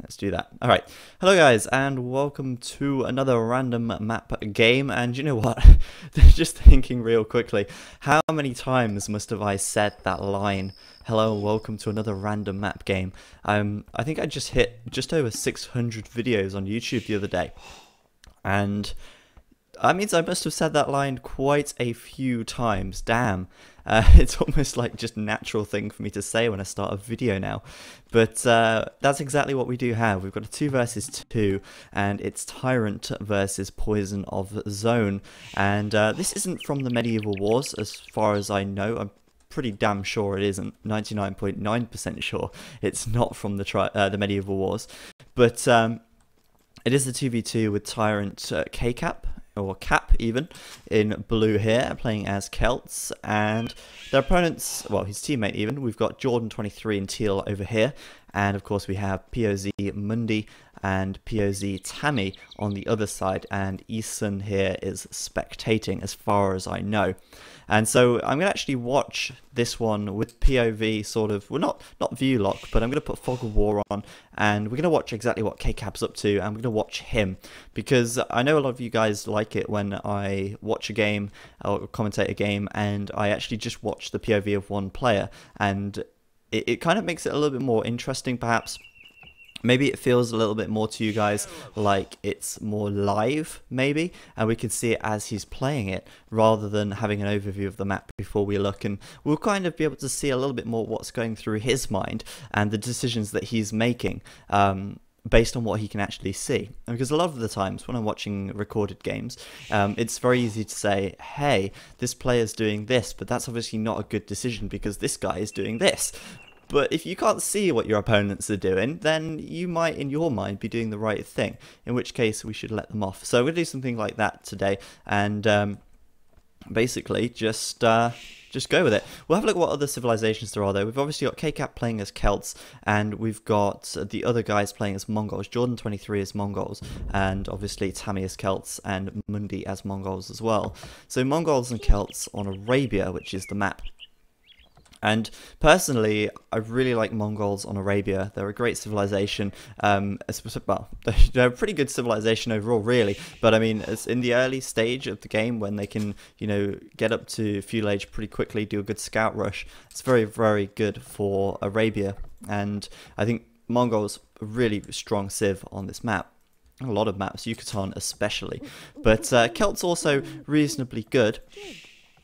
Let's do that. Alright, hello guys, and welcome to another random map game. And you know what, just thinking real quickly, how many times must have I said that line, hello and welcome to another random map game? I think I just hit just over 600 videos on YouTube the other day, and that means I must have said that line quite a few times. Damn. It's almost like just a natural thing for me to say when I start a video now. But that's exactly what we do have. We've got a 2 versus 2, and it's TyRanT versus PoZ of Zone. And this isn't from the Medieval Wars, as far as I know. I'm pretty damn sure it isn't. 99.9% sure it's not from the Medieval Wars. But it is the 2v2 with TyRanT K-Cap, or Cap even, in blue here, playing as Celts, and their opponents, well, his teammate even, we've got Jordan23 in teal over here, and of course we have PoZ Mundi and PoZ Tammy on the other side, and Eason here is spectating as far as I know. And so I'm going to actually watch this one with POV sort of, well, not view lock, but I'm going to put Fog of War on, and we're going to watch exactly what K-Cap's up to, and we're going to watch him, because I know a lot of you guys like it when I watch a game or commentate a game and I actually just watch the POV of one player, and it kind of makes it a little bit more interesting perhaps. Maybe it feels a little bit more to you guys like it's more live, maybe, and we can see it as he's playing it, rather than having an overview of the map before we look, and we'll kind of be able to see a little bit more what's going through his mind and the decisions that he's making, based on what he can actually see. Because a lot of the times when I'm watching recorded games, it's very easy to say, hey, this player's doing this, but that's obviously not a good decision because this guy is doing this. But if you can't see what your opponents are doing, then you might, in your mind, be doing the right thing, in which case we should let them off. So we're going to do something like that today, and basically just go with it. We'll have a look at what other civilizations there are, though. We've obviously got K-Cap playing as Celts, and we've got the other guys playing as Mongols. Jordan23 is Mongols, and obviously Tammy is Celts, and Mundi as Mongols as well. So Mongols and Celts on Arabia, which is the map. And personally, I really like Mongols on Arabia. They're a great civilization. Well, they're a pretty good civilization overall, really. But I mean, it's in the early stage of the game when they can, you know, get up to feudal age pretty quickly, do a good scout rush. It's very, very good for Arabia. And I think Mongols are really strong civ on this map. A lot of maps, Yucatan especially. But Celts also reasonably good.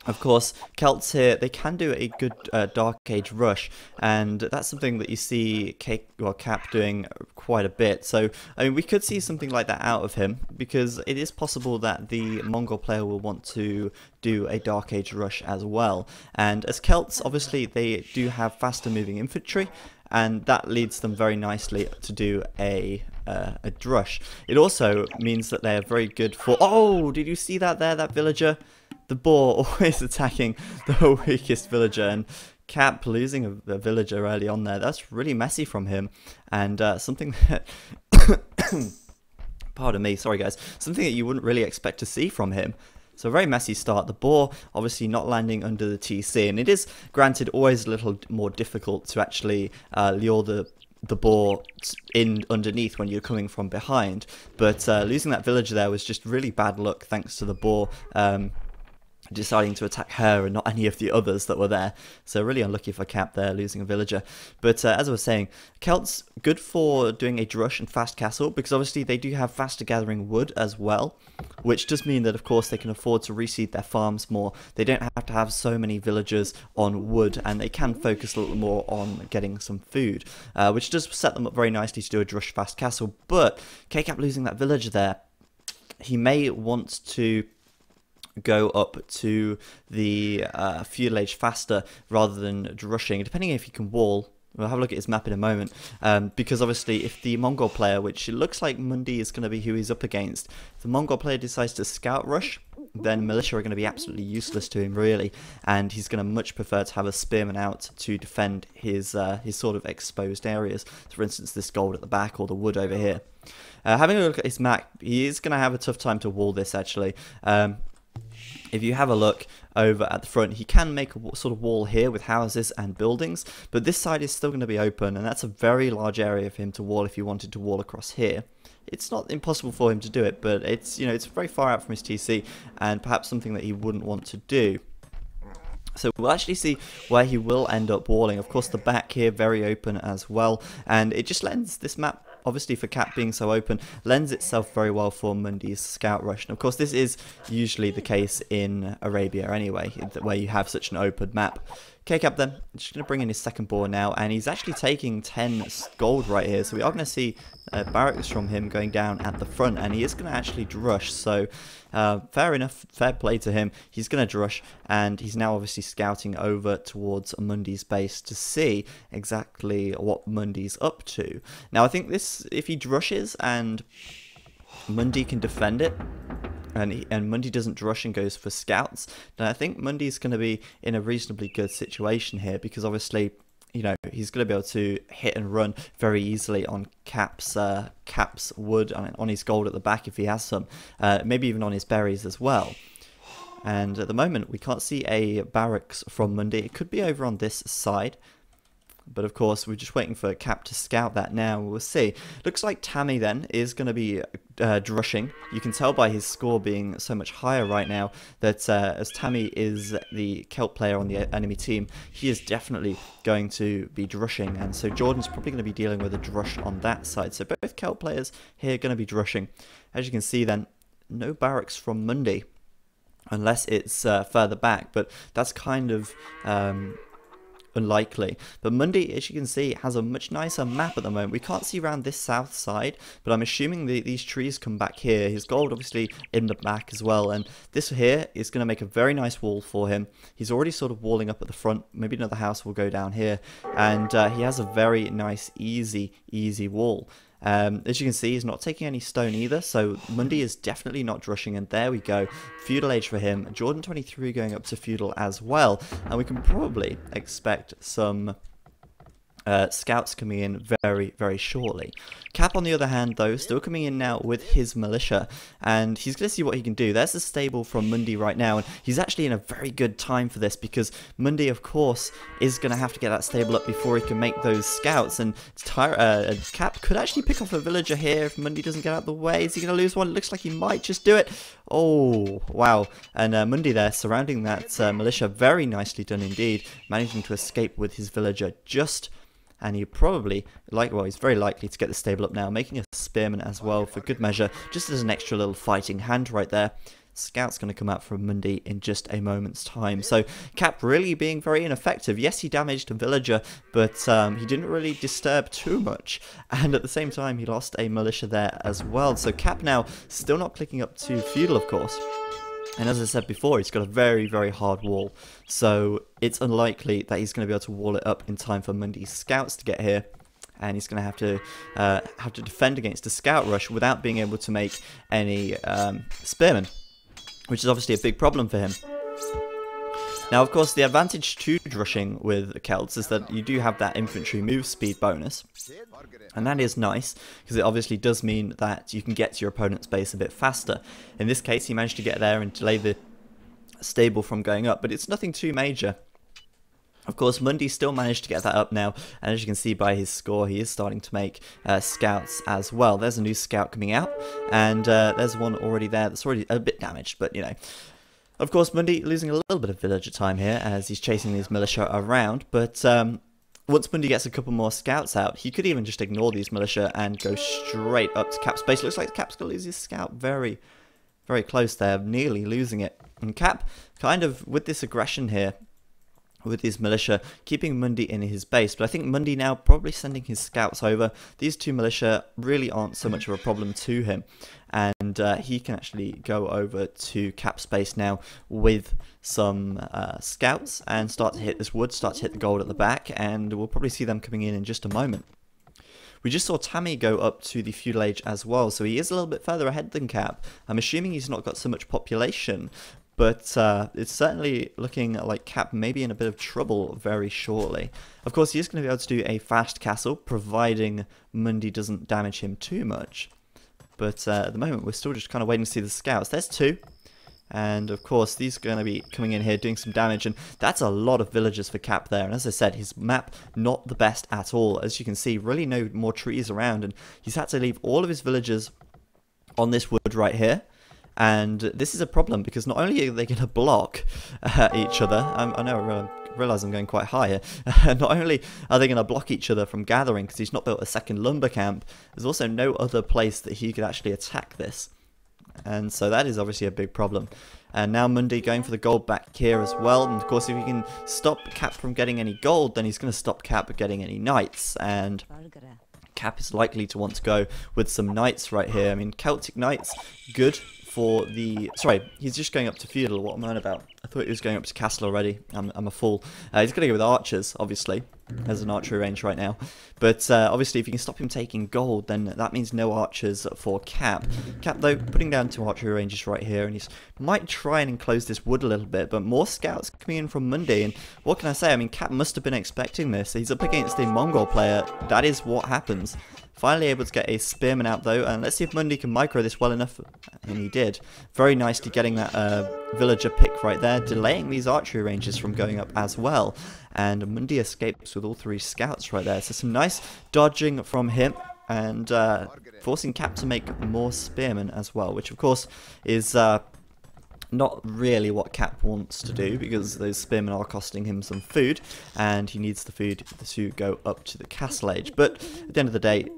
Of course, Celts here, they can do a good Dark Age rush, and that's something that you see Cap doing quite a bit. So, I mean, we could see something like that out of him, because it is possible that the Mongol player will want to do a Dark Age rush as well. And as Celts, obviously, they do have faster moving infantry, and that leads them very nicely to do a drush. It also means that they are very good for... Oh, did you see that there, that villager? The boar always attacking the weakest villager, and Cap losing a villager early on there. That's really messy from him, and something that... Pardon me, sorry guys. Something that you wouldn't really expect to see from him. So a very messy start. The boar obviously not landing under the TC, and it is, granted, always a little more difficult to actually lure the boar in underneath when you're coming from behind. But losing that villager there was just really bad luck, thanks to the boar deciding to attack her and not any of the others that were there. So really unlucky for Cap there, losing a villager. But as I was saying, Celts good for doing a drush and fast castle, because obviously they do have faster gathering wood as well, which does mean that of course they can afford to reseed their farms more. They don't have to have so many villagers on wood, and they can focus a little more on getting some food, which does set them up very nicely to do a drush fast castle. But K-Cap losing that villager there, he may want to go up to the feudal age faster rather than drushing, depending if he can wall. We'll have a look at his map in a moment, because obviously if the Mongol player, which it looks like Mundi is going to be who he's up against, if the Mongol player decides to scout rush, then militia are going to be absolutely useless to him, really, and he's going to much prefer to have a spearman out to defend his sort of exposed areas. So for instance, this gold at the back or the wood over here. Having a look at his map, he is going to have a tough time to wall this, actually. If you have a look over at the front, he can make a sort of wall here with houses and buildings, but this side is still going to be open, and that's a very large area for him to wall if he wanted to wall across here. It's not impossible for him to do it, but it's, you know, it's very far out from his TC, and perhaps something that he wouldn't want to do. So we'll actually see where he will end up walling. Of course, the back here very open as well, and it just lends this map, obviously for Cap being so open, lends itself very well for Mundi's scout rush. And of course, this is usually the case in Arabia anyway, where you have such an open map. Okay, Cap then, just going to bring in his second ball now, and he's actually taking 10 gold right here, so we are going to see barracks from him going down at the front, and he is going to actually drush, so fair enough, fair play to him. He's going to drush, and he's now obviously scouting over towards Mundi's base to see exactly what Mundi's up to. Now, I think this, if he drushes and Mundi can defend it, and Mundi doesn't drush and goes for scouts, then I think Mundi's going to be in a reasonably good situation here, because obviously, you know, he's going to be able to hit and run very easily on Cap's wood, on his gold at the back if he has some, maybe even on his berries as well. And at the moment, we can't see a barracks from Mundi. It could be over on this side. But of course, we're just waiting for Cap to scout that now. We'll see. Looks like Tammy then is going to be drushing. You can tell by his score being so much higher right now that as Tammy is the Celt player on the enemy team, he is definitely going to be drushing. And so Jordan's probably going to be dealing with a drush on that side. So both Celt players here are going to be drushing. As you can see then, no barracks from Mundi, unless it's further back. But that's kind of unlikely. But Mundi, as you can see, has a much nicer map at the moment. We can't see around this south side, but I'm assuming these trees come back here. His gold obviously in the back as well, and this here is going to make a very nice wall for him. He's already sort of walling up at the front. Maybe another house will go down here, and he has a very nice, easy wall. As you can see, he's not taking any stone either, so Mundi is definitely not drushing, and there we go. Feudal Age for him. Jordan 23 going up to Feudal as well, and we can probably expect some scouts coming in very, very shortly. Cap, on the other hand, though, still coming in now with his militia, and he's going to see what he can do. There's the stable from Mundi right now, and he's actually in a very good time for this, because Mundi, of course, is going to have to get that stable up before he can make those scouts, and Cap could actually pick off a villager here if Mundi doesn't get out of the way. Is he going to lose one? It looks like he might just do it. Oh, wow. And Mundi there surrounding that militia. Very nicely done indeed, managing to escape with his villager just. And he probably, he's very likely to get the stable up now, making a spearman as well for good measure, just as an extra little fighting hand right there. Scout's going to come out from Mundi in just a moment's time. So Cap really being very ineffective. Yes, he damaged a villager, but he didn't really disturb too much. And at the same time, he lost a militia there as well. So Cap now still not clicking up to Feudal, of course. And as I said before, he's got a very, very hard wall. So it's unlikely that he's going to be able to wall it up in time for Mundi's scouts to get here. And he's going to have to defend against a scout rush without being able to make any spearmen, which is obviously a big problem for him. Now, of course, the advantage to drushing with Celts is that you do have that infantry move speed bonus. And that is nice, because it obviously does mean that you can get to your opponent's base a bit faster. In this case, he managed to get there and delay the stable from going up, but it's nothing too major. Of course, Mundi still managed to get that up now, and as you can see by his score, he is starting to make scouts as well. There's a new scout coming out, and there's one already there that's already a bit damaged, but you know. Of course, Mundi losing a little bit of villager time here as he's chasing these militia around, but once Mundi gets a couple more scouts out, he could even just ignore these militia and go straight up to Cap's base. Looks like Cap's going to lose his scout very, very close there, nearly losing it. And Cap, kind of with this aggression here, with his militia, keeping Mundi in his base. But I think Mundi now probably sending his scouts over. These two militia really aren't so much of a problem to him. And he can actually go over to Cap's base now with some scouts and start to hit this wood, start to hit the gold at the back. And we'll probably see them coming in just a moment. We just saw Tammy go up to the Feudal Age as well, so he is a little bit further ahead than Cap. I'm assuming he's not got so much population, but it's certainly looking like Cap may be in a bit of trouble very shortly. Of course, he is going to be able to do a fast castle, providing Mundi doesn't damage him too much. But at the moment, we're still just kind of waiting to see the scouts. There's two. And of course, these are going to be coming in here doing some damage, and that's a lot of villagers for Cap there. And as I said, his map not the best at all. As you can see, really no more trees around, and he's had to leave all of his villagers on this wood right here. And this is a problem because not only are they going to block each other, I know I realise I'm going quite high here, not only are they going to block each other from gathering because he's not built a second lumber camp, there's also no other place that he could actually attack this. And so that is obviously a big problem. And now Mundi going for the gold back here as well. And of course, if he can stop Cap from getting any gold, then he's going to stop Cap getting any knights. And Cap is likely to want to go with some knights right here. I mean, Celtic knights, good for the... Sorry, he's just going up to feudal. What am I on about? I thought he was going up to castle already. I'm a fool. He's going to go with archers, obviously. There's an archery range right now. But obviously, if you can stop him taking gold, then that means no archers for Cap. Cap, though, putting down 2 archery ranges right here. And he might try and enclose this wood a little bit. But more scouts coming in from Mundi. And what can I say? I mean, Cap must have been expecting this. He's up against a Mongol player. That is what happens. Finally able to get a spearman out though, and let's see if Mundi can micro this well enough, and he did. Very nicely getting that villager pick right there, delaying these archery ranges from going up as well. And Mundi escapes with all 3 scouts right there, so some nice dodging from him, and forcing Cap to make more spearmen as well, which of course is not really what Cap wants to do, because those spearmen are costing him some food, and he needs the food to go up to the castle age. But at the end of the day,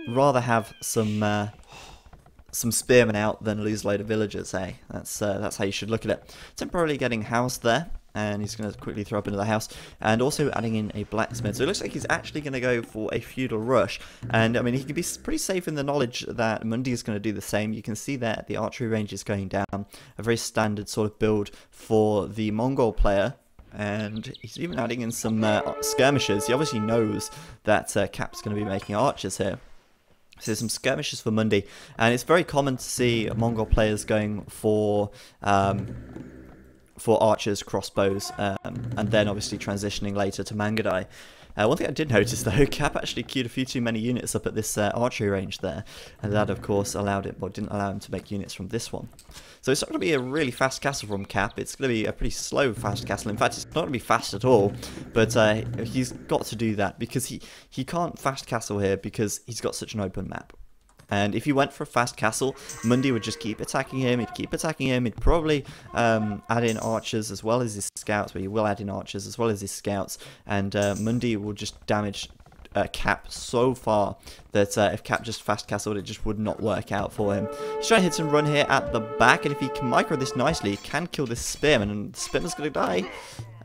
rather have some spearmen out than lose a load of villagers, eh? That's how you should look at it. Temporarily getting housed there, and he's going to quickly throw up into the house, and also adding in a blacksmith. So it looks like he's actually going to go for a feudal rush, and I mean, he can be pretty safe in the knowledge that Mundi is going to do the same. You can see that the archery range is going down, a very standard sort of build for the Mongol player. And he's even adding in some skirmishers. He obviously knows that Cap's going to be making archers here. So there's some skirmishes for Mundi, and it's very common to see Mongol players going for archers, crossbows, and then obviously transitioning later to Mangadai. One thing I did notice though, Cap actually queued a few too many units up at this archery range there, and that of course allowed it, or didn't allow him to make units from this one. So it's not going to be a really fast castle from Cap, it's going to be a pretty slow fast castle. In fact, it's not going to be fast at all, but he's got to do that because he can't fast castle here because he's got such an open map. And if he went for a fast castle, Mundi would just keep attacking him, he'd probably add in archers as well as his scouts, but he will add in archers as well as his scouts, and Mundi will just damage Cap so far that if Cap just fast castled, it just would not work out for him. He's trying to hit and run here at the back, and if he can micro this nicely, he can kill this spearman, and the spearman's going to die.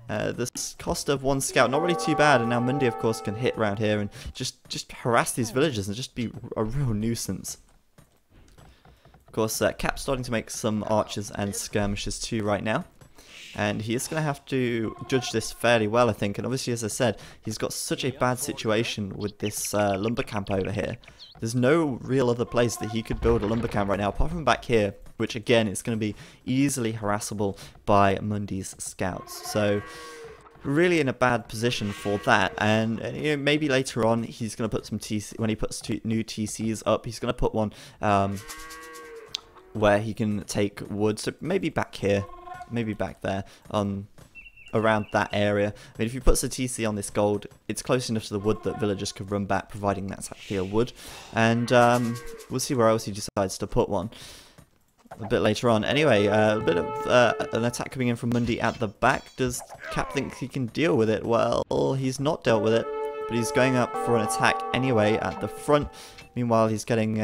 The cost of 1 scout, not really too bad, and now Mundi of course can hit around here and just harass these villagers and just be a real nuisance. Of course, Cap's starting to make some archers and skirmishers too right now, and he is going to have to judge this fairly well, I think. And obviously, as I said, he's got such a bad situation with this lumber camp over here. There's no real other place that he could build a lumber camp right now, apart from back here, which again is going to be easily harassable by Mundi's scouts. So really in a bad position for that, and you know, maybe later on he's going to put some TC, when he puts new TCs up, he's going to put one where he can take wood. So maybe back here, maybe back there, around that area. I mean, if he puts a TC on this gold, it's close enough to the wood that villagers could run back, providing that's actually a wood. And we'll see where else he decides to put one a bit later on. Anyway, a bit of an attack coming in from Mundi at the back. Does Cap think he can deal with it? Well, he's not dealt with it, but he's going up for an attack anyway at the front. Meanwhile, he's getting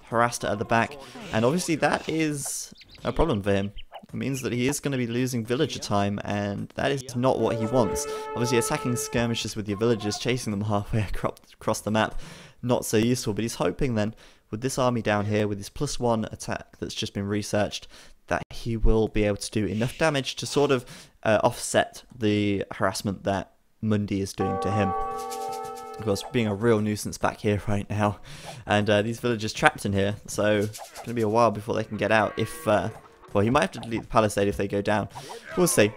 harassed at the back, and obviously that is a problem for him. It means that he is going to be losing villager time, and that is not what he wants. Obviously, attacking skirmishes with your villagers, chasing them halfway across the map, not so useful. But he's hoping then, with this army down here, with his +1 attack that's just been researched, that he will be able to do enough damage to sort of offset the harassment that Mundi is doing to him. Of course, being a real nuisance back here right now. And these villagers trapped in here, so it's going to be a while before they can get out if... well, he might have to delete the palisade if they go down. We'll see.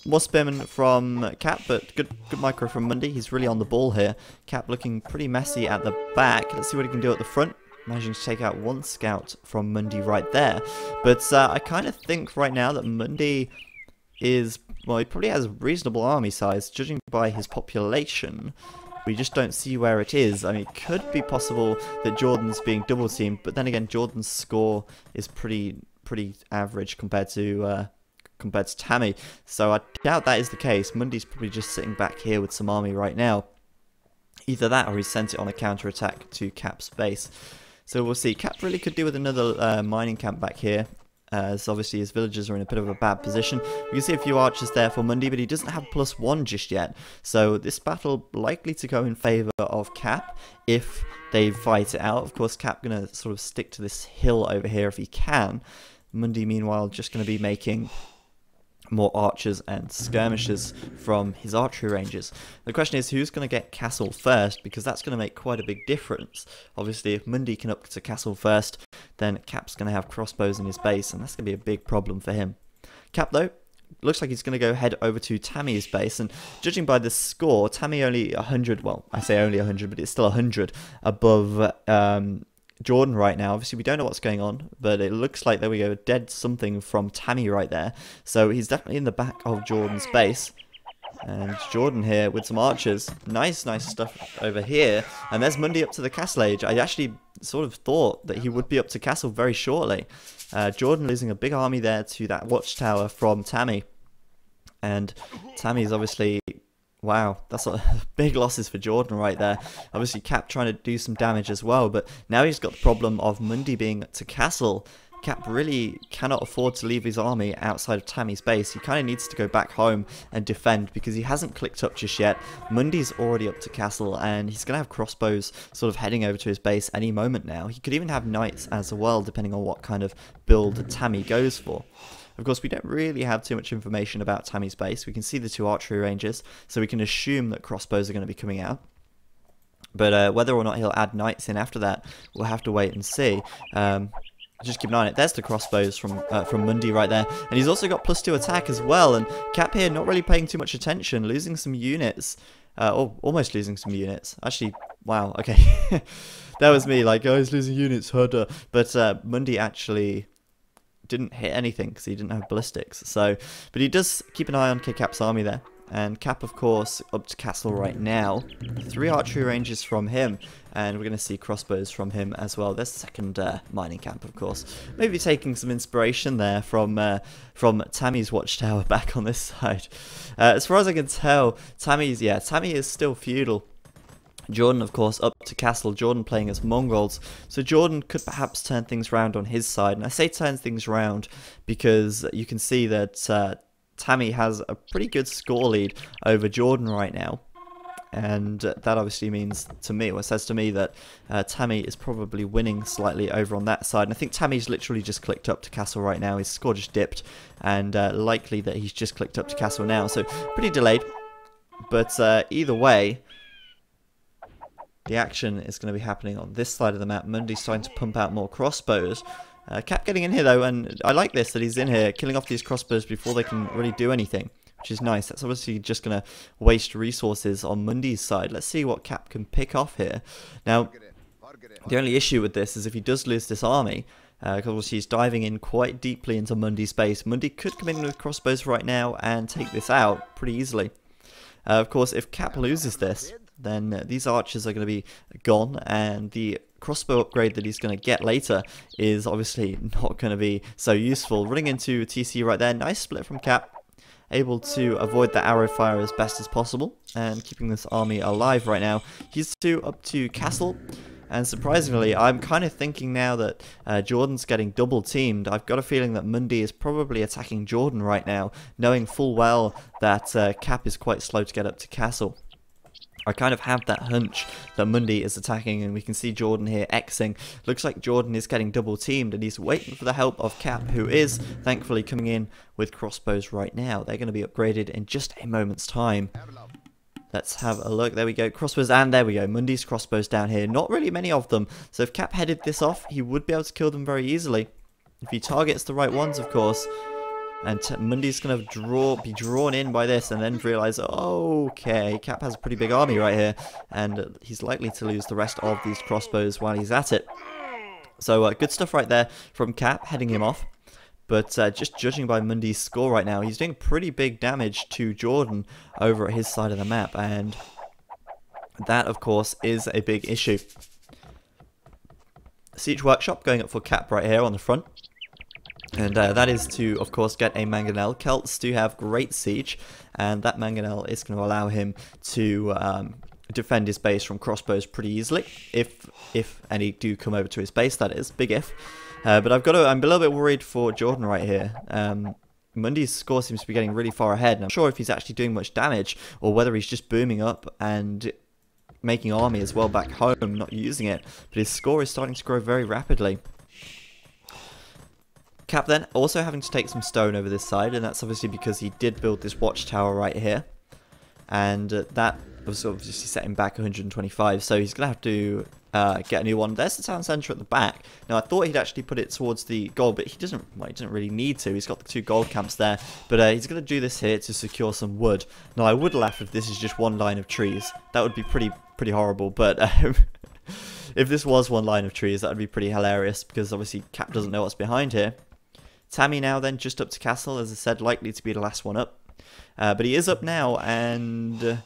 More spearmen from Cap, but good micro from Mundi. He's really on the ball here. Cap looking pretty messy at the back. Let's see what he can do at the front. managing to take out one scout from Mundi right there. But I kind of think right now that Mundi is, well, he probably has a reasonable army size, judging by his population. We just don't see where it is. I mean, it could be possible that Jordan's being double teamed, but then again, Jordan's score is pretty average compared to Tammy. So I doubt that is the case. Mundi's probably just sitting back here with some army right now. Either that, or he's sent it on a counter-attack to Cap's base. So we'll see. Cap really could do with another mining camp back here, as obviously his villagers are in a bit of a bad position. We can see a few archers there for Mundi, but he doesn't have +1 just yet. So this battle likely to go in favour of Cap if they fight it out. Of course, Cap going to sort of stick to this hill over here if he can. Mundi, meanwhile, just going to be making more archers and skirmishers from his archery ranges. The question is, who's going to get castle first, because that's going to make quite a big difference. Obviously, if Mundi can up to castle first, then Cap's going to have crossbows in his base, and that's going to be a big problem for him. Cap, though, looks like he's going to go head over to Tammy's base, and judging by the score, Tammy only 100, well, I say only 100, but it's still 100 above Jordan right now. Obviously, we don't know what's going on, but it looks like, there we go, dead something from Tammy right there. So he's definitely in the back of Jordan's base. And Jordan here with some archers. Nice stuff over here. And there's Mundi up to the castle age. I actually sort of thought that he would be up to castle very shortly. Jordan losing a big army there to that watchtower from Tammy. And Tammy's obviously... Wow, that's big losses for Jordan right there. Obviously, Cap trying to do some damage as well, but now he's got the problem of Mundi being to castle. Cap really cannot afford to leave his army outside of Tammy's base. He kind of needs to go back home and defend because he hasn't clicked up just yet. Mundi's already up to castle, and he's going to have crossbows sort of heading over to his base any moment now. He could even have knights as well, depending on what kind of build Tammy goes for. Of course, we don't really have too much information about Tammy's base. We can see the two archery ranges, so we can assume that crossbows are going to be coming out. But whether or not he'll add knights in after that, we'll have to wait and see. Just keep an eye on it. There's the crossbows from Mundi right there. And he's also got +2 attack as well. And Cap here not really paying too much attention, losing some units. Or almost losing some units. Actually, wow, okay. That was me, like, oh, he's losing units, herder. But Mundi actually didn't hit anything because he didn't have ballistics. So, but he does keep an eye on Cap's army there. And Cap, of course, up to castle right now. 3 archery ranges from him, and we're going to see crossbows from him as well. There's the second mining camp, of course. Maybe taking some inspiration there from Tammy's watchtower back on this side. As far as I can tell, Tammy is still feudal. Jordan, of course, up to castle. Jordan playing as Mongols. So Jordan could perhaps turn things around on his side. And I say turn things around because you can see that Tammy has a pretty good score lead over Jordan right now. And that obviously means to me, or it says to me, that Tammy is probably winning slightly over on that side. And I think Tammy's literally just clicked up to castle right now. His score just dipped, and likely that he's just clicked up to castle now. So pretty delayed. But either way, the action is going to be happening on this side of the map. Mundi's starting to pump out more crossbows. Cap getting in here though, and I like this, that he's in here killing off these crossbows before they can really do anything, which is nice. That's obviously just going to waste resources on Mundi's side. Let's see what Cap can pick off here. Now, the only issue with this is if he does lose this army, because he's diving in quite deeply into Mundi's base. Mundi could come in with crossbows right now and take this out pretty easily. Of course, if Cap loses this, then these archers are going to be gone, and the crossbow upgrade that he's going to get later is obviously not going to be so useful. Running into TC right there. Nice split from Cap. Able to avoid the arrow fire as best as possible, and keeping this army alive right now. He's up to castle. And surprisingly, I'm kind of thinking now that Jordan's getting double teamed. I've got a feeling that Mundi is probably attacking Jordan right now, knowing full well that Cap is quite slow to get up to castle. I kind of have that hunch that Mundi is attacking, and we can see Jordan here Xing. Looks like Jordan is getting double teamed, and he's waiting for the help of Cap, who is thankfully coming in with crossbows right now. They're going to be upgraded in just a moment's time. Let's have a look. There we go. Crossbows, and there we go. Mundi's crossbows down here. Not really many of them. So if Cap headed this off, he would be able to kill them very easily. If he targets the right ones, of course. And Mundi's going to be drawn in by this and then realise, oh, okay, Cap has a pretty big army right here. And he's likely to lose the rest of these crossbows while he's at it. So good stuff right there from Cap, heading him off. But just judging by Mundy's score right now, he's doing pretty big damage to Jordan over at his side of the map. And that, of course, is a big issue. Siege Workshop going up for Cap right here on the front. And that is to, of course, get a Mangonel. Celts do have great siege, and that Mangonel is going to allow him to defend his base from crossbows pretty easily, if any do come over to his base, that is, big if. But I'm a little bit worried for Jordan right here. Mundy's score seems to be getting really far ahead, and I'm not sure if he's actually doing much damage, or whether he's just booming up and making army as well back home, not using it. But his score is starting to grow very rapidly. Cap then also having to take some stone over this side, and that's obviously because he did build this watchtower right here, and that was obviously set him back 125, so he's going to have to get a new one. There's the town centre at the back. Now I thought he'd actually put it towards the gold, but he doesn't really need to. He's got the 2 gold camps there, but he's going to do this here to secure some wood. Now I would laugh if this is just one line of trees. That would be pretty horrible, but if this was one line of trees, that would be pretty hilarious, because obviously Cap doesn't know what's behind here. Tammy now then just up to castle, as I said, likely to be the last one up. But he is up now, and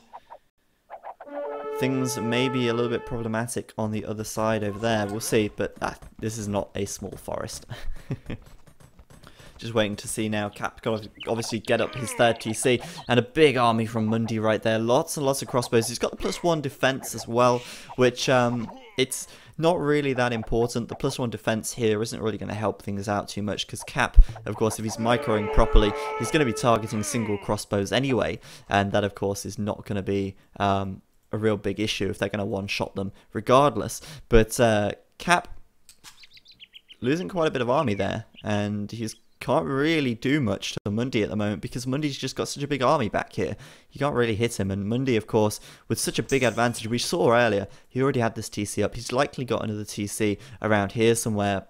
things may be a little bit problematic on the other side over there. We'll see, but this is not a small forest. Just waiting to see now. Cap can obviously get up his 3rd TC, and a big army from Mundy right there. Lots and lots of crossbows. He's got the +1 defense as well, which it's not really that important. The +1 defense here isn't really going to help things out too much, because Cap, of course, if he's microing properly, he's going to be targeting single crossbows anyway, and that, of course, is not going to be a real big issue if they're going to one-shot them regardless. But Cap losing quite a bit of army there, and he's can't really do much to Mundy at the moment, because Mundy's just got such a big army back here. You can't really hit him, and Mundy, of course, with such a big advantage, we saw earlier, he already had this TC up. He's likely got another TC around here somewhere,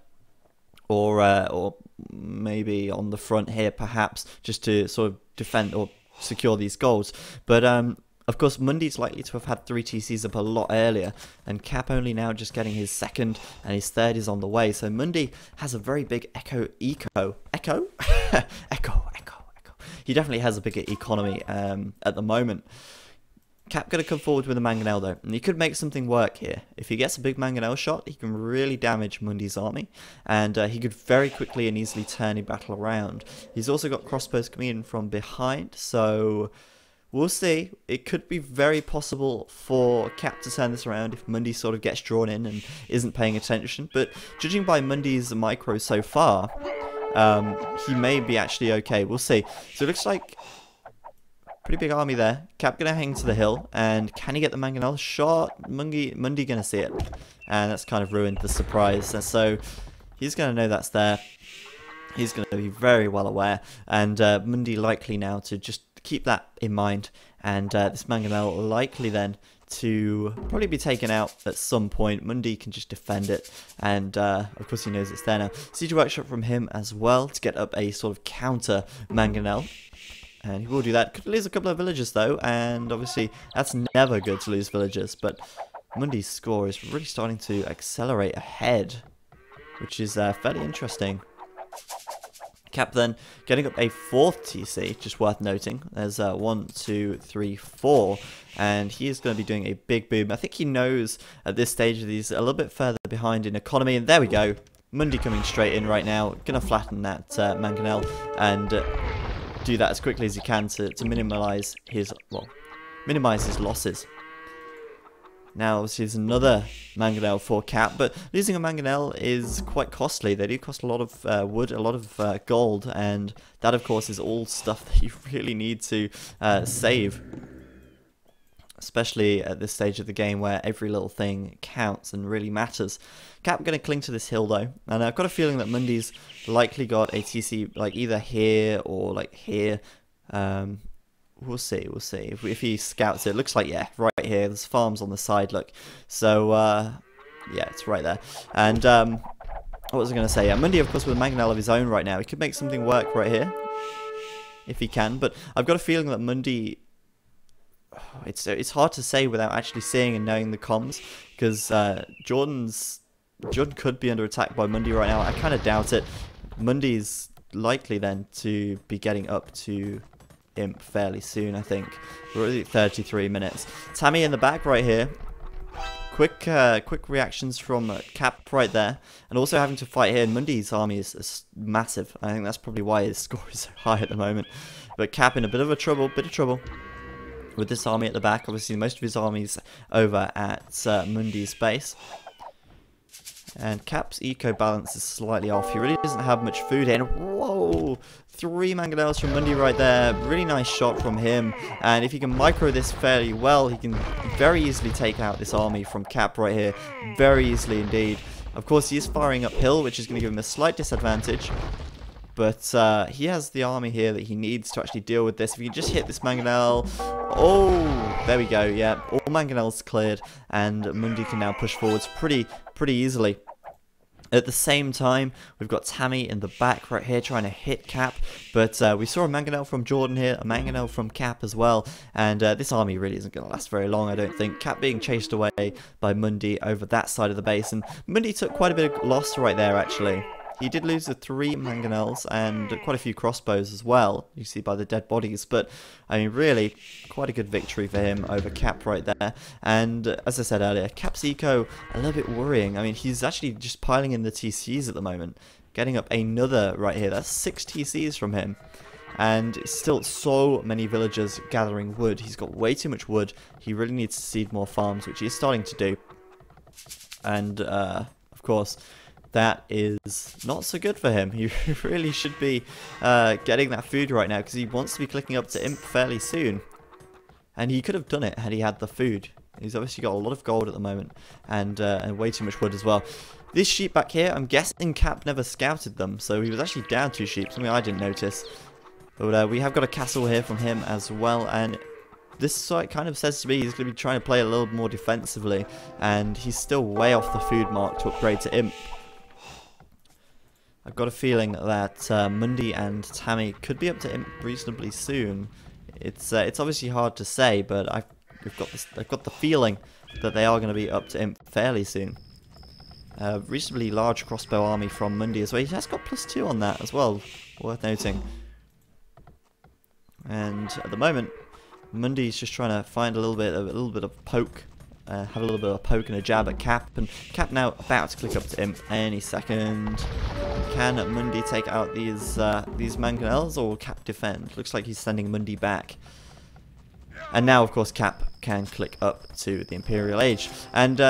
or maybe on the front here, perhaps, just to sort of defend or secure these golds. But of course, Mundy's likely to have had 3 TCs up a lot earlier, and Cap only now just getting his 2nd, and his 3rd is on the way. So Mundy has a very big echo. He definitely has a bigger economy at the moment. Cap going to come forward with a Mangonel though, and he could make something work here. If he gets a big Mangonel shot, he can really damage Mundy's army, and he could very quickly and easily turn a battle around. He's also got crossbows coming in from behind, so we'll see. It could be very possible for Cap to turn this around if Mundy sort of gets drawn in and isn't paying attention. But judging by Mundy's micro so far, he may be actually okay. We'll see. So it looks like pretty big army there. Cap going to hang to the hill, and can he get the Mangonel shot? Mundy going to see it, and that's kind of ruined the surprise. And so he's going to know that's there. He's going to be very well aware, and Mundy likely now to just keep that in mind, and this Mangonel likely then to probably be taken out at some point. Mundy can just defend it, and of course he knows it's there now. Siege Workshop from him as well to get up a sort of counter Mangonel, and he will do that. Could lose a couple of villagers though, and obviously that's never good to lose villagers, but Mundy's score is really starting to accelerate ahead, which is fairly interesting. Cap then getting up a 4th TC, just worth noting. There's 1, 2, 3, 4, and he is going to be doing a big boom. I think he knows at this stage that he's a little bit further behind in economy, and there we go. Mundy coming straight in right now, going to flatten that Mangonel and do that as quickly as he can to minimise his losses. Now, obviously, there's another Mangonel for Cap, but losing a Mangonel is quite costly. They do cost a lot of wood, a lot of gold, and that, of course, is all stuff that you really need to save, especially at this stage of the game where every little thing counts and really matters. Cap going to cling to this hill, though, and I've got a feeling that Mundy's likely got a TC like either here or like here. We'll see, we'll see. If he scouts it, looks like, yeah, right here. There's farms on the side, look. So, yeah, it's right there. And, what was I going to say? Yeah, Mundy, of course, with a Mangonel of his own right now. He could make something work right here, if he can. But I've got a feeling that Mundy... it's hard to say without actually seeing and knowing the comms, because Jordan's Judd could be under attack by Mundi right now. I kind of doubt it. Mundi's likely then to be getting up to Imp fairly soon, I think. We're already at 33 minutes. Tammy in the back right here. Quick reactions from Cap right there. And also having to fight here. Mundi's army is massive. I think that's probably why his score is so high at the moment. But Cap in a bit of trouble with this army at the back. Obviously, most of his army's over at Mundi's base. And Cap's eco balance is slightly off. He really doesn't have much food in. Whoa! 3 mangonels from Mundi right there. Really nice shot from him. And if he can micro this fairly well, he can very easily take out this army from Cap right here. Very easily indeed. Of course, he is firing uphill, which is going to give him a slight disadvantage. But he has the army here that he needs to actually deal with this. If he can just hit this mangonel... Oh! There we go, yeah. All mangonels cleared. And Mundi can now push forwards pretty easily. At the same time, we've got Tammy in the back right here trying to hit Cap. But we saw a mangonel from Jordan here, a mangonel from Cap as well. And this army really isn't going to last very long, I don't think. Cap being chased away by Mundi over that side of the base. And Mundi took quite a bit of loss right there, actually. He did lose the 3 mangonels and quite a few crossbows as well, you see by the dead bodies. But, I mean, really, quite a good victory for him over Cap right there. And, as I said earlier, Cap's eco, a little bit worrying. I mean, he's actually just piling in the TCs at the moment. Getting up another right here. That's 6 TCs from him. And still so many villagers gathering wood. He's got way too much wood. He really needs to seed more farms, which he's starting to do. And, of course... that is not so good for him. He really should be getting that food right now because he wants to be clicking up to Imp fairly soon. And he could have done it had he had the food. He's obviously got a lot of gold at the moment and way too much wood as well. This sheep back here, I'm guessing Cap never scouted them, so he was actually down 2 sheep, something I didn't notice. But we have got a castle here from him as well, and this site kind of says to me he's going to be trying to play a little more defensively, and he's still way off the food mark to upgrade to Imp. I've got a feeling that Mundi and Tammy could be up to Imp reasonably soon. It's obviously hard to say, but I've got the feeling that they are going to be up to Imp fairly soon. Reasonably large crossbow army from Mundi as well. He has got +2 on that as well, worth noting. And at the moment, Mundi's just trying to find a little bit of poke. Have a little bit of a poke and a jab at Cap, and Cap now about to click up to Imp any second. Can Mundi take out these mangonels, or will Cap defend? Looks like he's sending Mundi back. And now, of course, Cap can click up to the Imperial Age. And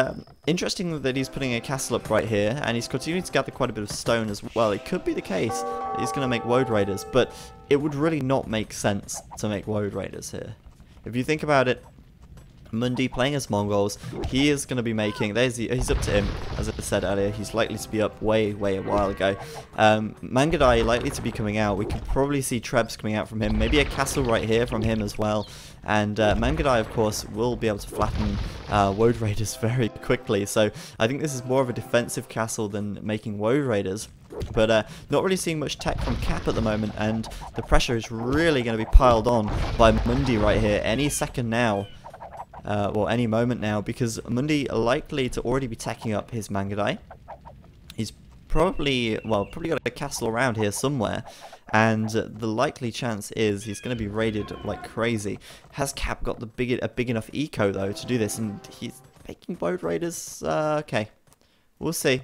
interesting that he's putting a castle up right here, and he's continuing to gather quite a bit of stone as well. It could be the case that he's going to make Woad Raiders, but it would really not make sense to make Woad Raiders here. If you think about it, Mundi playing as Mongols, he is going to be making, he's up to Imp, as I said earlier, he's likely to be up way a while ago. Mangadai likely to be coming out, we could probably see Trebs coming out from him, maybe a castle right here from him as well, and Mangadai of course will be able to flatten Woad Raiders very quickly, so I think this is more of a defensive castle than making Woad Raiders. But not really seeing much tech from Cap at the moment, and the pressure is really going to be piled on by Mundi right here any second now. Well, any moment now, because Mundi are likely to already be teching up his Mangadai. He's probably got a castle around here somewhere, and the likely chance is he's going to be raided like crazy. Has Cap got a big enough eco though to do this? And he's making Woad Raiders. Okay, we'll see.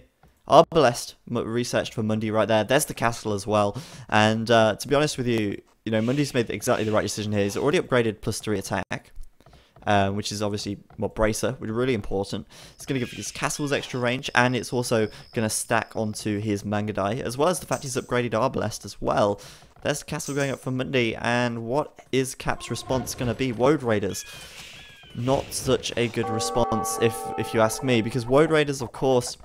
Arbalest researched for Mundi right there. There's the castle as well, and to be honest with you, Mundi's made exactly the right decision here. He's already upgraded +3 attack. Which is obviously, Bracer, which is really important. It's going to give his castles extra range, and it's also going to stack onto his Mangadai, as well as the fact he's upgraded Arbalest as well. There's the castle going up for Mundi, and what is Cap's response going to be? Woad Raiders. Not such a good response, if you ask me, because Woad Raiders, of course,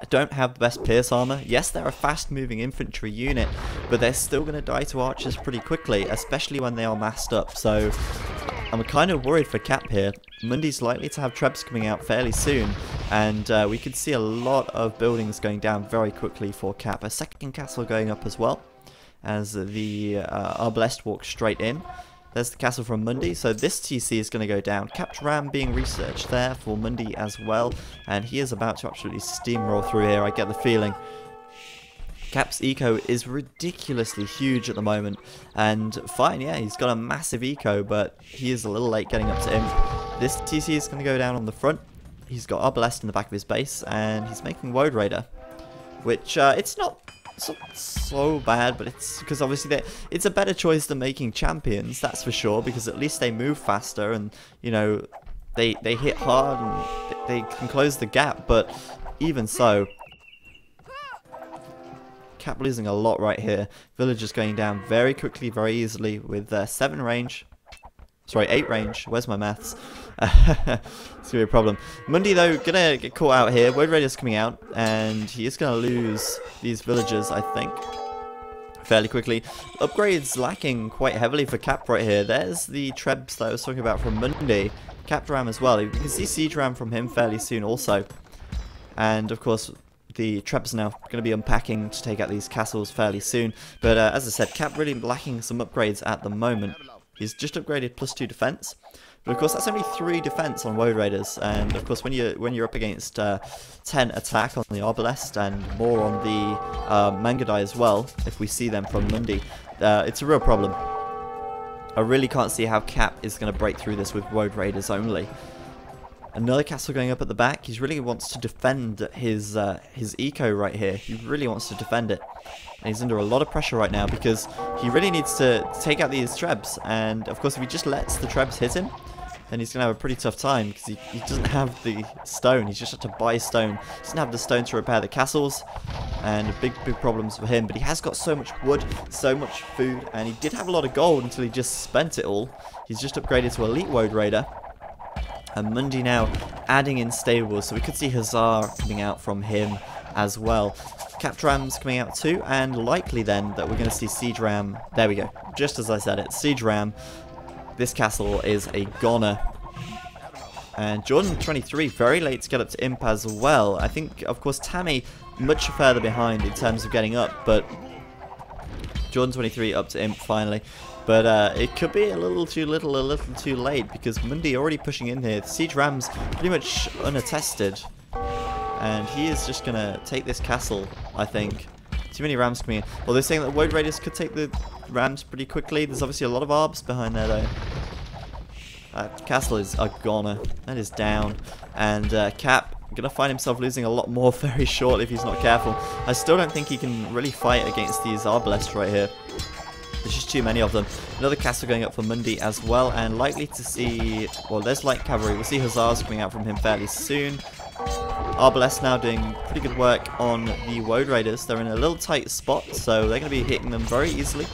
don't have the best pierce armor. Yes, they're a fast-moving infantry unit, but they're still going to die to archers pretty quickly, especially when they are massed up, so I'm kind of worried for Cap here. Mundi's likely to have Trebs coming out fairly soon, and we could see a lot of buildings going down very quickly for Cap. A second castle going up as well, as the Arbalest walks straight in. There's the castle from Mundi, so this TC is going to go down. Capped Ram being researched there for Mundi as well, and he is about to absolutely steamroll through here, I get the feeling. Cap's eco is ridiculously huge at the moment, and fine, yeah, he's got a massive eco, but he is a little late getting up to him. This TC is going to go down on the front. He's got Arbalest in the back of his base, and he's making Woad Raider, which it's not so bad, but it's because obviously it's a better choice than making champions, that's for sure, because at least they move faster and, you know, they hit hard and they can close the gap. But even so, Cap losing a lot right here. Villagers going down very quickly, very easily with 7 range. Sorry, 8 range. Where's my maths? It's going to be a problem. Mundi, though, going to get caught out here. Woad Raider's coming out, and he is going to lose these villagers, I think, fairly quickly. Upgrades lacking quite heavily for Cap right here. There's the Trebs that I was talking about from Mundi. Capped Ram as well. You can see Siege Ram from him fairly soon also. And, of course, the Trebs are now going to be unpacking to take out these castles fairly soon. But, as I said, Cap really lacking some upgrades at the moment. He's just upgraded +2 defense, but of course that's only 3 defense on Woad Raiders, and of course when you're up against 10 attack on the Arbalest and more on the Mangadai as well, if we see them from Mundi, it's a real problem. I really can't see how Cap is going to break through this with Woad Raiders only. Another castle going up at the back. He really wants to defend his eco right here. He really wants to defend it. And he's under a lot of pressure right now because he really needs to take out these Trebs. And of course if he just lets the Trebs hit him, then he's going to have a pretty tough time because he doesn't have the stone. He's just had to buy stone. He doesn't have the stone to repair the castles. And big problems for him. But he has got so much wood, so much food. And he did have a lot of gold until he just spent it all. He's just upgraded to Elite Woad Raider. And Mundi now adding in stables, so we could see Hussar coming out from him as well. Capped Ram's coming out too, and likely then that we're going to see Siege Ram. There we go, just as I said it, Siege Ram. This castle is a goner. And Jordan 23 very late to get up to Imp as well. I think, of course, Tammy much further behind in terms of getting up, but Jordan 23 up to Imp finally. But it could be a little too little, a little too late, because Mundi already pushing in here. Siege Ram's pretty much unattested, and he is just going to take this castle, I think. Too many Rams coming in. Well, they're saying that Woad Raiders could take the Rams pretty quickly. There's obviously a lot of Arbs behind there, though. That castle is a goner. That is down. And Cap going to find himself losing a lot more very shortly if he's not careful. I still don't think he can really fight against these Arbalest right here. There's just too many of them. Another castle going up for Mundi as well, and likely to see, well, there's light cavalry. We'll see Hussars coming out from him fairly soon. Arbalest now doing pretty good work on the Woad Raiders. They're in a little tight spot, so they're going to be hitting them very easily.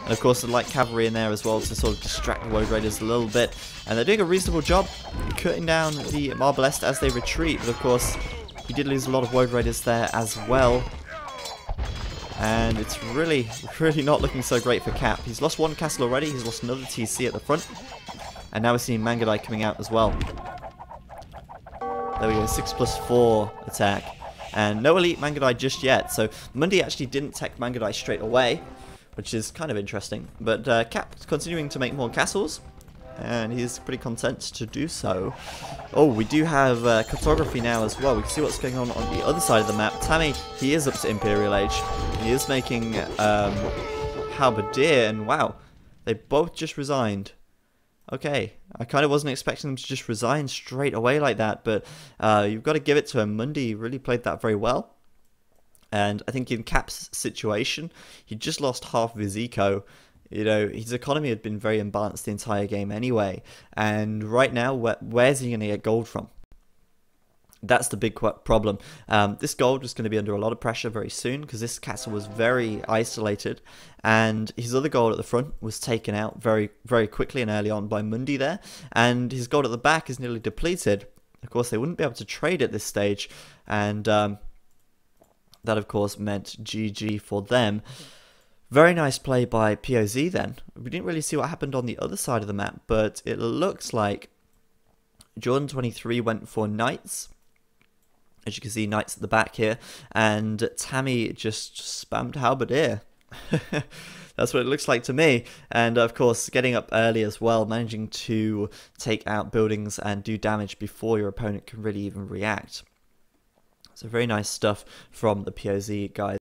And of course the light cavalry in there as well to sort of distract the Woad Raiders a little bit. And they're doing a reasonable job cutting down the Arbalest as they retreat. But of course, he did lose a lot of Woad Raiders there as well. And it's really not looking so great for Cap. He's lost 1 castle already. He's lost another TC at the front. And now we're seeing Mangadai coming out as well. There we go, 6+4 attack. And no elite Mangadai just yet. So Mundi actually didn't tech Mangadai straight away, which is kind of interesting. But Cap's continuing to make more castles, and he's pretty content to do so. Oh, we do have cartography now as well. We can see what's going on the other side of the map. Tammy, he is up to Imperial Age. He is making Halberdier, and wow, they both just resigned. Okay, I kind of wasn't expecting them to just resign straight away like that, but you've got to give it to him. Mundi really played that very well. And I think in Cap's situation, he just lost half of his eco. You know, his economy had been very imbalanced the entire game anyway. And right now, where's he going to get gold from? That's the big problem. This gold was going to be under a lot of pressure very soon because this castle was very isolated. And his other gold at the front was taken out very quickly and early on by Mundi there. And his gold at the back is nearly depleted. Of course, they wouldn't be able to trade at this stage. And that, of course, meant GG for them. Very nice play by PoZ then. We didn't really see what happened on the other side of the map, but it looks like Jordan 23 went for Knights. As you can see, Knights at the back here. And Tammy just spammed Halberdier. That's what it looks like to me. And of course, getting up early as well, managing to take out buildings and do damage before your opponent can really even react. So very nice stuff from the PoZ guys.